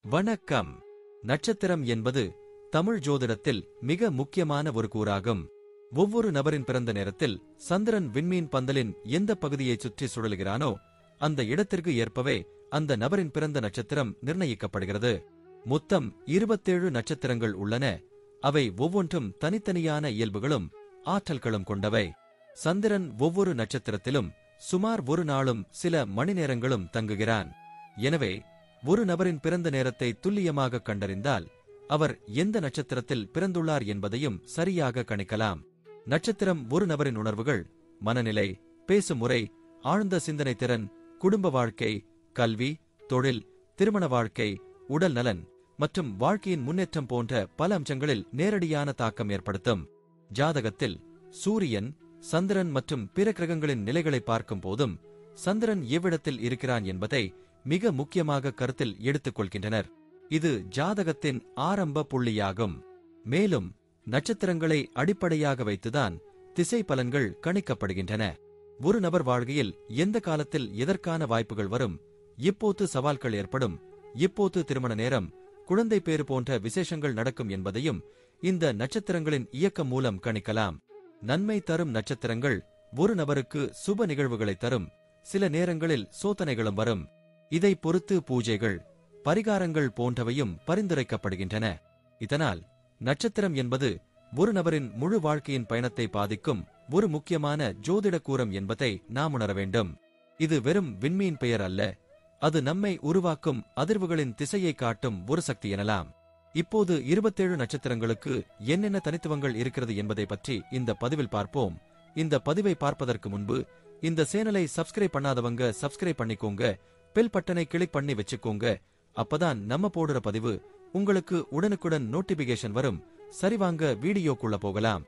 வணக்கம். நட்சத்திரம் என்பது தமிழ் ஜோதிடத்தில் மிக முக்கியமான ஒரு கூறாகும். ஒவ்வொரு நபரின் பிறந்த நேரத்தில் சந்திரன் விண்மீன் பந்தலின் எந்த பகுதியைச் சுற்றி சுழலுகிறானோ அந்த இடத்திற்கு ஏற்பவே அந்த நபரின் பிறந்த நட்சத்திரம் நிர்ணயிக்கப்படுகிறது. மொத்தம் 27 நட்சத்திரங்கள் உள்ளன. அவை ஒவ்வொன்றும் தனித்தனியான இயல்புகளும் ஆற்றல்களும் கொண்டவை. சந்திரன் ஒவ்வொரு நட்சத்திரத்திலும் சுமார் ஒரு நாளும் சில மணி நேரங்களும் தங்குகிறான். எனவே ஒரு நபரின் பிறந்த நேரத்தை துல்லியமாக கண்டறிந்தால் அவர் எந்த நட்சத்திரத்தில் பிறந்துள்ளார் என்பதையும் சரியாக கணிக்கலாம். நட்சத்திரம் ஒரு நபரின் உணர்வுகள், மனநிலை, பேசும் முறை, ஆழ்ந்த சிந்தனை திறன், குடும்ப வாழ்க்கை, கல்வி, தொழில், திருமண வாழ்க்கை, உடல் நலன் மற்றும் வாழ்க்கையின் முன்னேற்றம் போன்ற பல அம்சங்களில் நேரடியான தாக்கம் ஏற்படுத்தும். ஜாதகத்தில் சூரியன், சந்திரன் மற்றும் பிற கிரகங்களின் நிலைகளை பார்க்கும் போதும் சந்திரன் எவ்விடத்தில் இருக்கிறான் என்பதை மிக முக்கியமாக கருத்தில் எடுத்துக் கொள்கின்றனர். இது ஜாதகத்தின் ஆரம்ப புள்ளியாகும். மேலும் நட்சத்திரங்களை அடிப்படையாக வைத்துதான் திசை பலன்கள் கணிக்கப்படுகின்றன. ஒரு நபர் வாழ்க்கையில் எந்த காலத்தில் எதற்கான வாய்ப்புகள் வரும், எப்போது சவால்கள் ஏற்படும், எப்போது திருமண நேரம், குழந்தை பேறு போன்ற விசேஷங்கள் நடக்கும் என்பதையும் இந்த நட்சத்திரங்களின் இயக்கம் மூலம் கணிக்கலாம். நன்மை தரும் நட்சத்திரங்கள் ஒரு நபருக்கு சுப நிகழ்வுகளை தரும். சில நேரங்களில் சோதனைகளும் வரும். இதை பொறுத்து பூஜைகள், பரிகாரங்கள் போன்றவையும் பரிந்துரைக்கப்படுகின்றன. இதனால் நட்சத்திரம் என்பது ஒரு நபரின் முழு வாழ்க்கையின் பயணத்தை பாதிக்கும் ஒரு முக்கியமான ஜோதிட கூறம் என்பதை நாம் உணர வேண்டும். இது வெறும் விண்மீன் பெயர் அல்ல, அது நம்மை உருவாக்கும் அதிர்வுகளின் திசையை காட்டும் ஒரு சக்தி எனலாம். இப்போது 27 நட்சத்திரங்களுக்கு என்னென்ன தனித்துவங்கள் இருக்கிறது என்பதை பற்றி இந்த பதிவில் பார்ப்போம். இந்த பதிவை பார்ப்பதற்கு முன்பு இந்த சேனலை சப்ஸ்கிரைப் பண்ணாதவங்க சப்ஸ்கிரைப் பண்ணிக்கோங்க, பெல் பட்டனை கிளிக் பண்ணி வச்சுக்கோங்க. அப்பதான் நம்ம போடுற பதிவு உங்களுக்கு உடனுக்குடன் நோட்டிபிகேஷன் வரும். சரிவாங்க வீடியோக்குள்ள போகலாம்.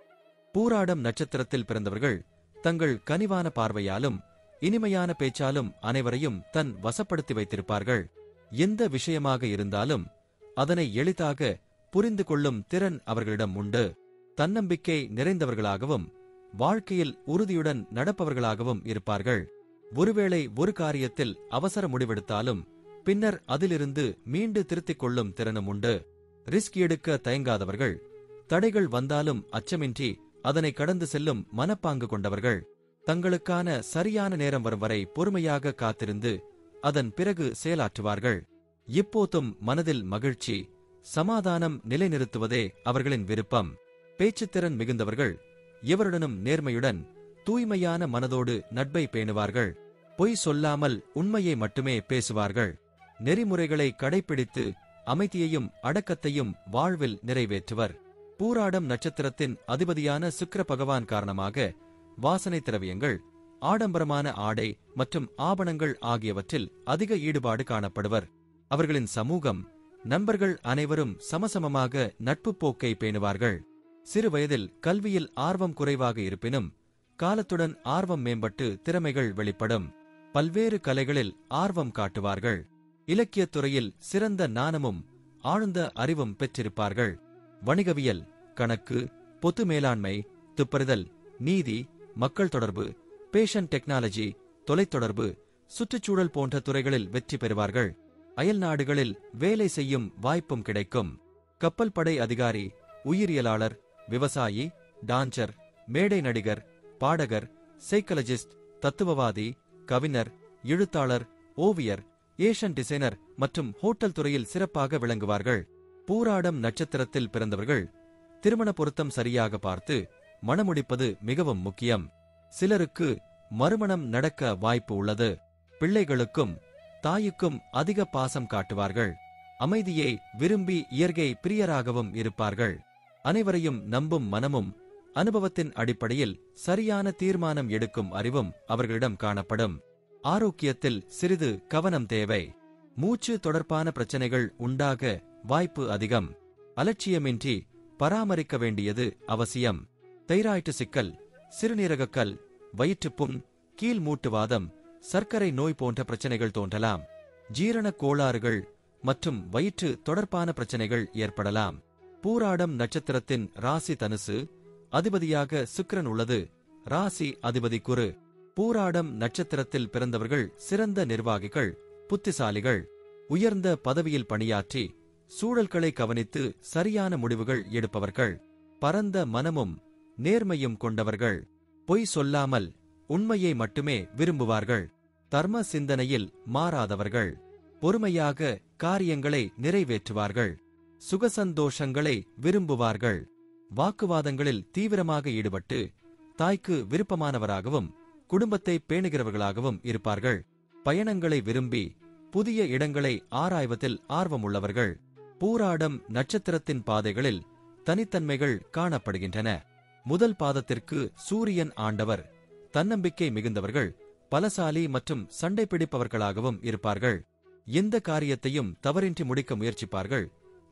பூராடம் நட்சத்திரத்தில் பிறந்தவர்கள் தங்கள் கனிவான பார்வையாலும் இனிமையான பேச்சாலும் அனைவரையும் தன் வசப்படுத்தி வைத்திருப்பார்கள். எந்த விஷயமாக இருந்தாலும் அதனை எளிதாக புரிந்து கொள்ளும் திறன் அவர்களிடம் உண்டு. தன்னம்பிக்கை நிறைந்தவர்களாகவும் வாழ்க்கையில் உறுதியுடன் நடப்பவர்களாகவும் இருப்பார்கள். ஒருவேளை ஒரு காரியத்தில் அவசர முடிவெடுத்தாலும் பின்னர் அதிலிருந்து மீண்டு திருத்திக் கொள்ளும் திறனும் உண்டு. ரிஸ்க் எடுக்க தயங்காதவர்கள், தடைகள் வந்தாலும் அச்சமின்றி அதனை கடந்து செல்லும் மனப்பாங்கு கொண்டவர்கள். தங்களுக்கான சரியான நேரம் வரும் வரை பொறுமையாக காத்திருந்து அதன் பிறகு செயலாற்றுவார்கள். இப்போதும் மனதில் மகிழ்ச்சி, சமாதானம் நிலைநிறுத்துவதே அவர்களின் விருப்பம். பேச்சுத்திறன் மிகுந்தவர்கள் எவருடனும் நேர்மையுடன் தூய்மையான மனதோடு நட்பை பேணுவார்கள். பொய் சொல்லாமல் உண்மையை மட்டுமே பேசுவார்கள். நெறிமுறைகளை கடைப்பிடித்து அமைதியையும் அடக்கத்தையும் வாழ்வில் நிறைவேற்றுவர். பூராடம் நட்சத்திரத்தின் அதிபதியான சுக்கிர பகவான் காரணமாக வாசனை திரவியங்கள், ஆடம்பரமான ஆடை மற்றும் ஆபணங்கள் ஆகியவற்றில் அதிக ஈடுபாடு காணப்படுவர். அவர்களின் சமூகம், நண்பர்கள் அனைவரும் சமசமமாக நட்பு போக்கை பேணுவார்கள். சிறு வயதில் கல்வியில் ஆர்வம் குறைவாக இருப்பினும் காலத்துடன் ஆர்வம் மேம்பட்டு திறமைகள் வெளிப்படும். பல்வேறு கலைகளில் ஆர்வம் காட்டுவார்கள். இலக்கியத் துறையில் சிறந்த ஞானமும் ஆழ்ந்த அறிவும் பெற்றிருப்பார்கள். வணிகவியல், கணக்கு, பொது மேலாண்மை, துப்பறிதல், நீதி, மக்கள் தொடர்பு, பேஷன் டெக்னாலஜி, தொலைத்தொடர்பு, சுற்றுச்சூழல் போன்ற துறைகளில் வெற்றி பெறுவார்கள். அயல் நாடுகளில் வேலை செய்யும் வாய்ப்பும் கிடைக்கும். கப்பல் படை அதிகாரி, உயிரியலாளர், விவசாயி, டான்சர், மேடை நடிகர், பாடகர், சைக்காலஜிஸ்ட், தத்துவவாதி, கவிஞர், எழுத்தாளர், ஓவியர், ஏஷன் டிசைனர் மற்றும் ஹோட்டல் துறையில் சிறப்பாக விளங்குவார்கள். பூராடம் நட்சத்திரத்தில் பிறந்தவர்கள் திருமண பொருத்தம் சரியாக பார்த்து மணமுடிப்பது மிகவும் முக்கியம். சிலருக்கு மறுமணம் நடக்க வாய்ப்பு உள்ளது. பிள்ளைகளுக்கும் தாய்க்கும் அதிக பாசம் காட்டுவார்கள். அமைதியை விரும்பி இயற்கை பிரியராகவும் இருப்பார்கள். அனைவரையும் நம்பும் மனமும் அனுபவத்தின் அடிப்படையில் சரியான தீர்மானம் எடுக்கும் அறிவும் அவர்களிடம் காணப்படும். ஆரோக்கியத்தில் சிறிது கவனம் தேவை. மூச்சு தொடர்பான பிரச்சனைகள் உண்டாக வாய்ப்பு அதிகம். அலட்சியமின்றி பராமரிக்க வேண்டியது அவசியம். தைராய்டு சிக்கல், சிறுநீரகக்கல், வயிற்றுப்புண், கீழ் மூட்டுவாதம், சர்க்கரை நோய் போன்ற பிரச்சனைகள் தோன்றலாம். ஜீரணக் கோளாறுகள் மற்றும் வயிற்று தொடர்பான பிரச்சனைகள் ஏற்படலாம். பூராடம் நட்சத்திரத்தின் ராசி தனுசு, அதிபதியாக சுக்கிரன் உள்ளது. ராசி அதிபதி குரு. பூராடம் நட்சத்திரத்தில் பிறந்தவர்கள் சிறந்த நிர்வாகிகள், புத்திசாலிகள். உயர்ந்த பதவியில் பணியாற்றி சூழல்களை கவனித்து சரியான முடிவுகள் எடுப்பவர்கள். பரந்த மனமும் நேர்மையும் கொண்டவர்கள். பொய் சொல்லாமல் உண்மையை மட்டுமே விரும்புவார்கள். தர்ம சிந்தனையில் மாறாதவர்கள். பொறுமையாக காரியங்களை நிறைவேற்றுவார்கள். சுகசந்தோஷங்களை விரும்புவார்கள். வாக்குவாதங்களில் தீவிரமாக ஈடுபட்டு தாய்க்கு விருப்பமானவராகவும் குடும்பத்தை பேணுகிறவர்களாகவும் இருப்பார்கள். பயணங்களை விரும்பி புதிய இடங்களை ஆராய்வதில் ஆர்வமுள்ளவர்கள். பூராடம் நட்சத்திரத்தின் பாதைகளில் தனித்தன்மைகள் காணப்படுகின்றன. முதல் பாதத்திற்கு சூரியன் ஆண்டவர். தன்னம்பிக்கை மிகுந்தவர்கள். பலசாலி மற்றும் சண்டை பிடிப்பவர்களாகவும் இருப்பார்கள். எந்த காரியத்தையும் தவறின்றி முடிக்க முயற்சிப்பார்கள்.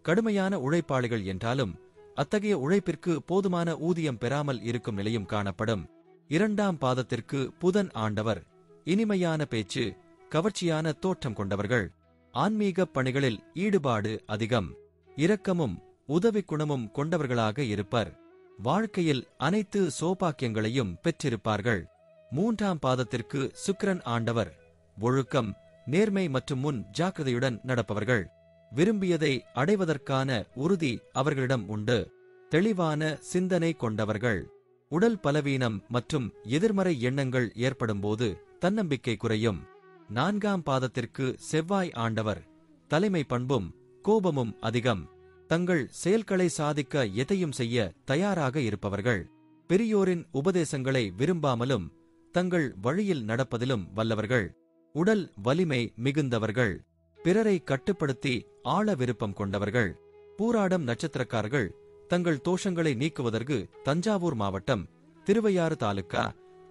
கடுமையான உழைப்பாளிகள் என்றாலும் அத்தகைய உழைப்பிற்கு போதுமான ஊதியம் பெறாமல் இருக்கும் நிலையும் காணப்படும். இரண்டாம் பாதத்திற்கு புதன் ஆண்டவர். இனிமையான பேச்சு, கவர்ச்சியான தோற்றம் கொண்டவர்கள். ஆன்மீக பணிகளில் ஈடுபாடு அதிகம். இரக்கமும் உதவி குணமும் கொண்டவர்களாக இருப்பர். வாழ்க்கையில் அனைத்து சோபாக்கியங்களையும் பெற்றிருப்பார்கள். மூன்றாம் பாதத்திற்கு சுக்கிரன் ஆண்டவர். ஒழுக்கம், நேர்மை மற்றும் முன் ஜாக்கிரதையுடன் நடப்பவர்கள். விரும்பியதை அடைவதற்கான உறுதி அவர்களிடம் உண்டு. தெளிவான சிந்தனை கொண்டவர்கள். உடல் பலவீனம் மற்றும் எதிர்மறை எண்ணங்கள் ஏற்படும்போது தன்னம்பிக்கை குறையும். நான்காம் பாதத்திற்கு செவ்வாய் ஆண்டவர். தலைமை பண்பும் கோபமும் அதிகம். தங்கள் செயல்களை சாதிக்க எதையும் செய்ய தயாராக இருப்பவர்கள். பெரியோரின் உபதேசங்களை விரும்பாமலும் தங்கள் வழியில் நடப்பதிலும் வல்லவர்கள். உடல் வலிமை மிகுந்தவர்கள். பிறரை கட்டுப்படுத்தி ஆள விருப்பம் கொண்டவர்கள். பூராடம் நட்சத்திரக்காரர்கள் தங்கள் தோஷங்களை நீக்குவதற்கு தஞ்சாவூர் மாவட்டம் திருவையாறு தாலுகா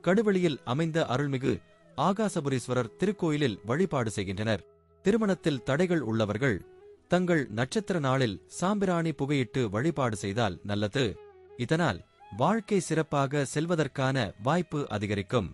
கடுவெளியில் அமைந்த அருள்மிகு ஆகாசபுரீஸ்வரர் திருக்கோயிலில் வழிபாடு செய்கின்றனர். திருமணத்தில் தடைகள் உள்ளவர்கள் தங்கள் நட்சத்திர நாளில் சாம்பிராணி புகையிட்டு வழிபாடு செய்தால் நல்லது. இதனால் வாழ்க்கை சிறப்பாக செல்வதற்கான வாய்ப்பு அதிகரிக்கும்.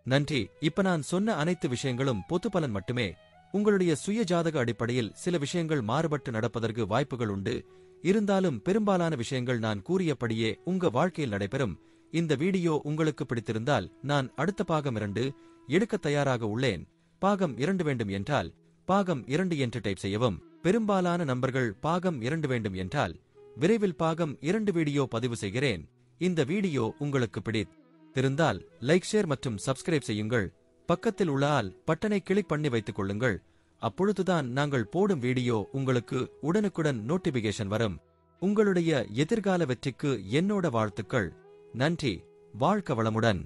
நன்றி. இப்ப நான் சொன்ன அனைத்து விஷயங்களும் பொதுப்பலன் மட்டுமே. உங்களுடைய சுய ஜாதக அடிப்படையில் சில விஷயங்கள் மாறுபட்டு நடப்பதற்கு வாய்ப்புகள் உண்டு. இருந்தாலும் பெரும்பாலான விஷயங்கள் நான் கூறியபடியே உங்க வாழ்க்கையில் நடைபெறும். இந்த வீடியோ உங்களுக்கு பிடித்திருந்தால் நான் அடுத்த பாகம் 2 எடுக்க தயாராக உள்ளேன். பாகம் 2 வேண்டும் என்றால் பாகம் 2 என்று டைப் செய்யவும். பெரும்பாலான நண்பர்கள் பாகம் 2 வேண்டும் என்றால் விரைவில் பாகம் 2 வீடியோ பதிவு செய்கிறேன். இந்த வீடியோ உங்களுக்கு பிடித்திருந்தால் லைக், ஷேர் மற்றும் சப்ஸ்கிரைப் செய்யுங்கள். பக்கத்தில் உள்ள ஆல் பட்டனை கிளிக் பண்ணி வைத்துக் கொள்ளுங்கள். அப்பொழுதுதான் நாங்கள் போடும் வீடியோ உங்களுக்கு உடனுக்குடன் நோட்டிபிகேஷன் வரும். உங்களுடைய எதிர்கால வெற்றிக்கு என்னோட வாழ்த்துக்கள். நன்றி. வாழ்க வளமுடன்.